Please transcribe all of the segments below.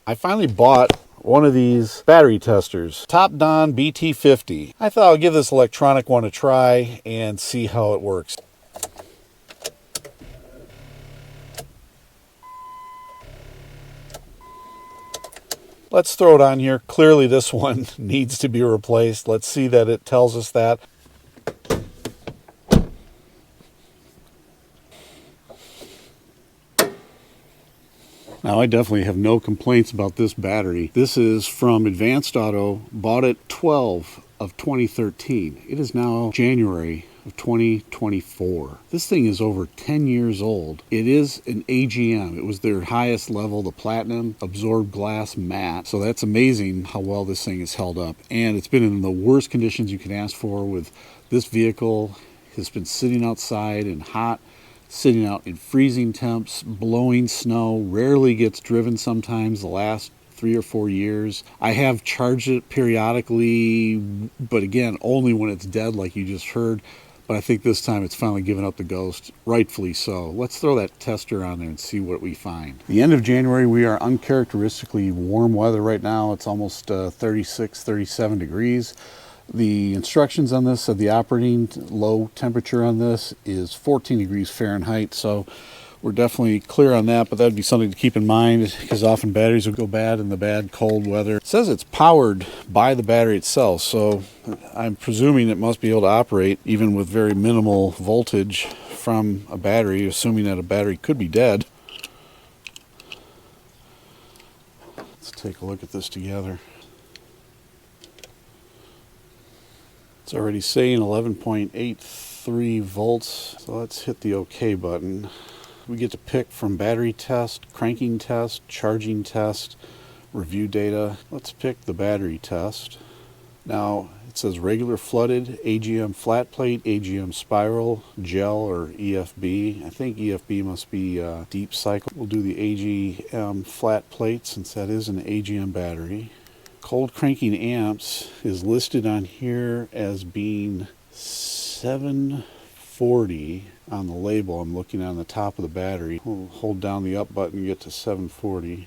I finally bought one of these battery testers, TOPDON BT-50. I thought I'll give this electronic one a try and see how it works. Let's throw it on here. Clearly this one needs to be replaced. Let's see that it tells us that. Now, I definitely have no complaints about this battery. This is from Advanced Auto, bought it 12 of 2013. It is now January of 2024. This thing is over 10 years old. It is an AGM. It was their highest level, the Platinum Absorbed Glass Matte. So that's amazing how well this thing is held up. And it's been in the worst conditions you can ask for. With this vehicle has been sitting outside and hot, sitting out in freezing temps, blowing snow, rarely gets driven sometimes the last 3 or 4 years. I have charged it periodically, but again, only when it's dead like you just heard. But I think this time it's finally given up the ghost, rightfully so. Let's throw that tester on there and see what we find. The end of January, we are uncharacteristically warm weather right now. It's almost 36, 37 degrees. The instructions on this said the operating low temperature on this is 14 degrees Fahrenheit, so we're definitely clear on that, but that'd be something to keep in mind because often batteries will go bad in the bad cold weather. It says it's powered by the battery itself, so I'm presuming it must be able to operate even with very minimal voltage from a battery, assuming that a battery could be dead. Let's take a look at this together. It's already saying 11.83 volts, so let's hit the OK button. We get to pick from battery test, cranking test, charging test, review data. Let's pick the battery test. Now it says regular flooded, AGM flat plate, AGM spiral, gel, or EFB. I think EFB must be deep cycle. We'll do the AGM flat plate since that is an AGM battery. Cold cranking amps is listed on here as being 740 on the label. I'm looking on the top of the battery. We'll hold down the up button and get to 740.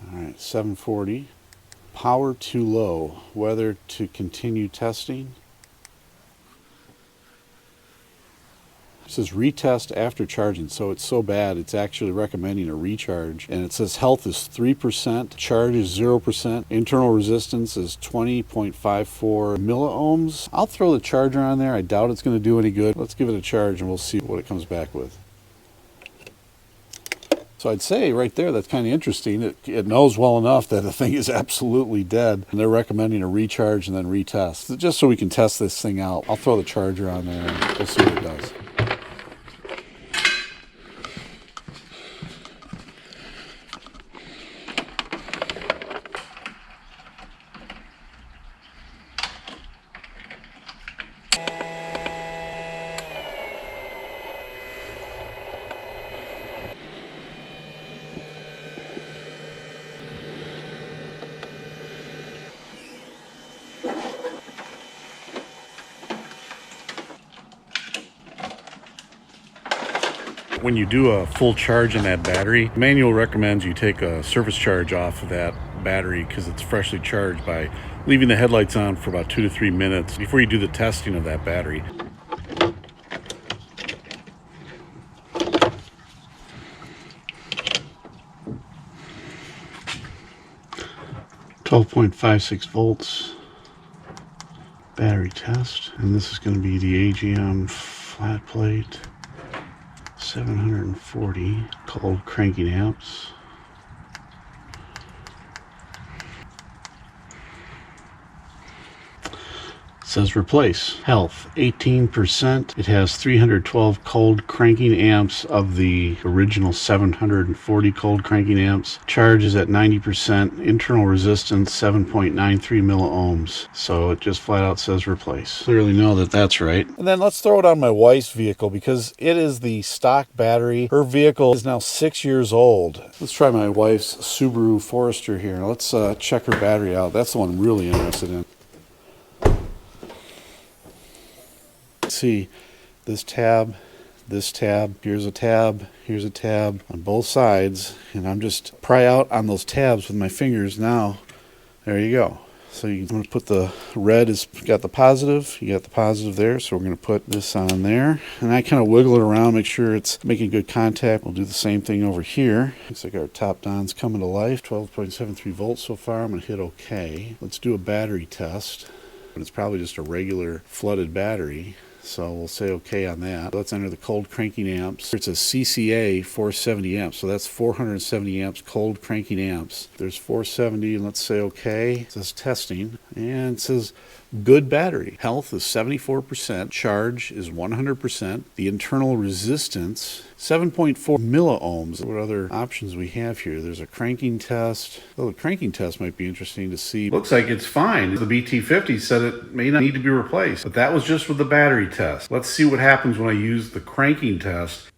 Alright, 740. Power too low. Whether to continue testing. It says retest after charging, so it's so bad it's actually recommending a recharge. And it says health is 3%, charge is 0%, internal resistance is 20.54 milliohms. I'll throw the charger on there. I doubt it's going to do any good. Let's give it a charge and we'll see what it comes back with. So I'd say right there, that's kind of interesting. It knows well enough that the thing is absolutely dead, and they're recommending a recharge and then retest, just so we can test this thing out. I'll throw the charger on there and we'll see what it does. When you do a full charge on that battery, the manual recommends you take a surface charge off of that battery because it's freshly charged by leaving the headlights on for about 2 to 3 minutes before you do the testing of that battery. .56 volts battery test, and this is going to be the AGM flat plate 740 cold cranking amps. It says replace. Health 18%. It has 312 cold cranking amps of the original 740 cold cranking amps. Charge is at 90%. Internal resistance 7.93 milliohms. So it just flat out says replace. Clearly know that that's right. And then let's throw it on my wife's vehicle because it is the stock battery. Her vehicle is now 6 years old. Let's try my wife's Subaru Forester here. Let's check her battery out. That's the one I'm really interested in. See, this tab this tab, here's a tab, here's a tab on both sides, and I'm just pry out on those tabs with my fingers. Now, there you go. So I'm going to put the red is got the positive, you got the positive there, so we're going to put this on there. And I kind of wiggle it around, make sure it's making good contact. We'll do the same thing over here. Looks like our TOPDON's coming to life. 12.73 volts so far. I'm going to hit OK. Let's do a battery test. But it's probably just a regular flooded battery. So we'll say OK on that. Let's enter the cold cranking amps. It's a CCA 470 amps, so that's 470 amps cold cranking amps. There's 470, and let's say OK. It says testing, and it says good battery. Health is 74%. Charge is 100%. The internal resistance, 7.4 milliohms. What other options we have here? There's a cranking test. Oh, the cranking test might be interesting to see. Looks like it's fine. The BT-50 said it may not need to be replaced, but that was just with the battery test. Let's see what happens when I use the cranking test.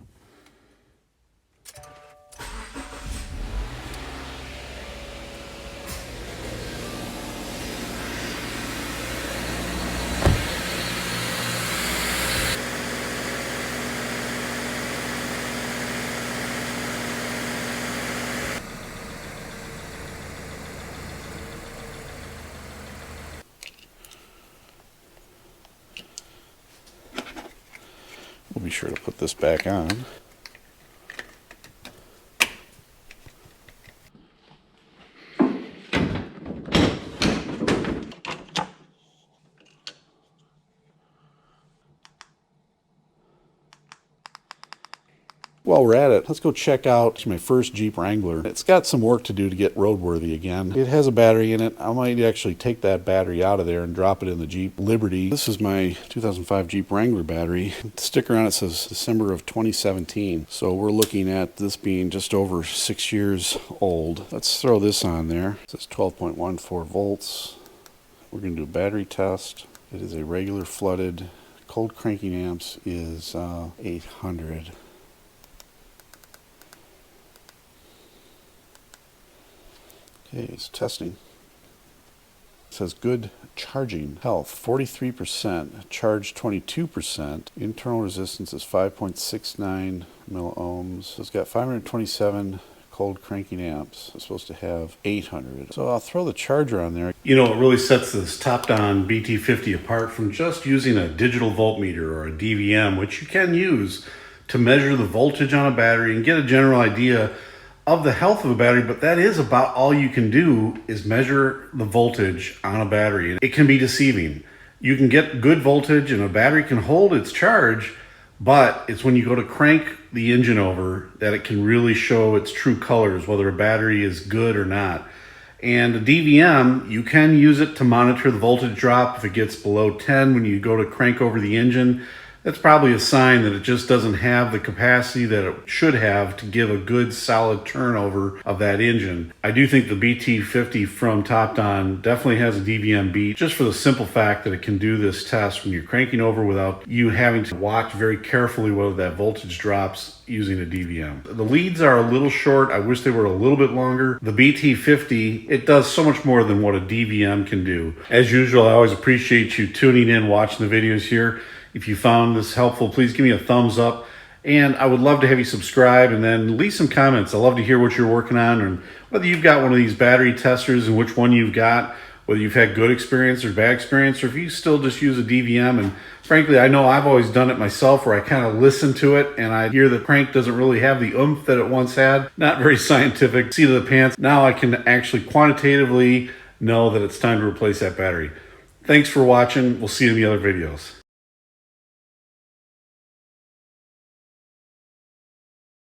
We'll be sure to put this back on. While we're at it, let's go check out my first Jeep Wrangler. It's got some work to do to get roadworthy again. It has a battery in it. I might actually take that battery out of there and drop it in the Jeep Liberty. This is my 2005 Jeep Wrangler battery. The sticker on it says December of 2017. So we're looking at this being just over 6 years old. Let's throw this on there. It says 12.14 volts. We're going to do a battery test. It is a regular flooded. Cold cranking amps is 800. Okay, it's testing. It says good charging. Health 43%, charge 22%. Internal resistance is 5.69 milliohms. It's got 527 cold cranking amps. It's supposed to have 800. So I'll throw the charger on there. You know, it really sets this TOPDON BT-50 apart from just using a digital voltmeter or a DVM, which you can use to measure the voltage on a battery and get a general idea of the health of a battery, but that is about all you can do is measure the voltage on a battery. It can be deceiving. You can get good voltage and a battery can hold its charge, but it's when you go to crank the engine over that it can really show its true colors, whether a battery is good or not. And a DVM, you can use it to monitor the voltage drop. If it gets below 10 when you go to crank over the engine, that's probably a sign that it just doesn't have the capacity that it should have to give a good solid turnover of that engine. I do think the BT-50 from TOPDON definitely has a DVM beat, just for the simple fact that it can do this test when you're cranking over without you having to watch very carefully whether that voltage drops using a DVM. The leads are a little short. I wish they were a little bit longer. The BT-50, it does so much more than what a DVM can do. As usual, I always appreciate you tuning in, watching the videos here. If you found this helpful, please give me a thumbs up. And I would love to have you subscribe and then leave some comments. I love to hear what you're working on and whether you've got one of these battery testers and which one you've got, whether you've had good experience or bad experience, or if you still just use a DVM. And frankly, I know I've always done it myself where I kind of listen to it and I hear the crank doesn't really have the oomph that it once had. Not very scientific, seat of the pants. Now I can actually quantitatively know that it's time to replace that battery. Thanks for watching. We'll see you in the other videos.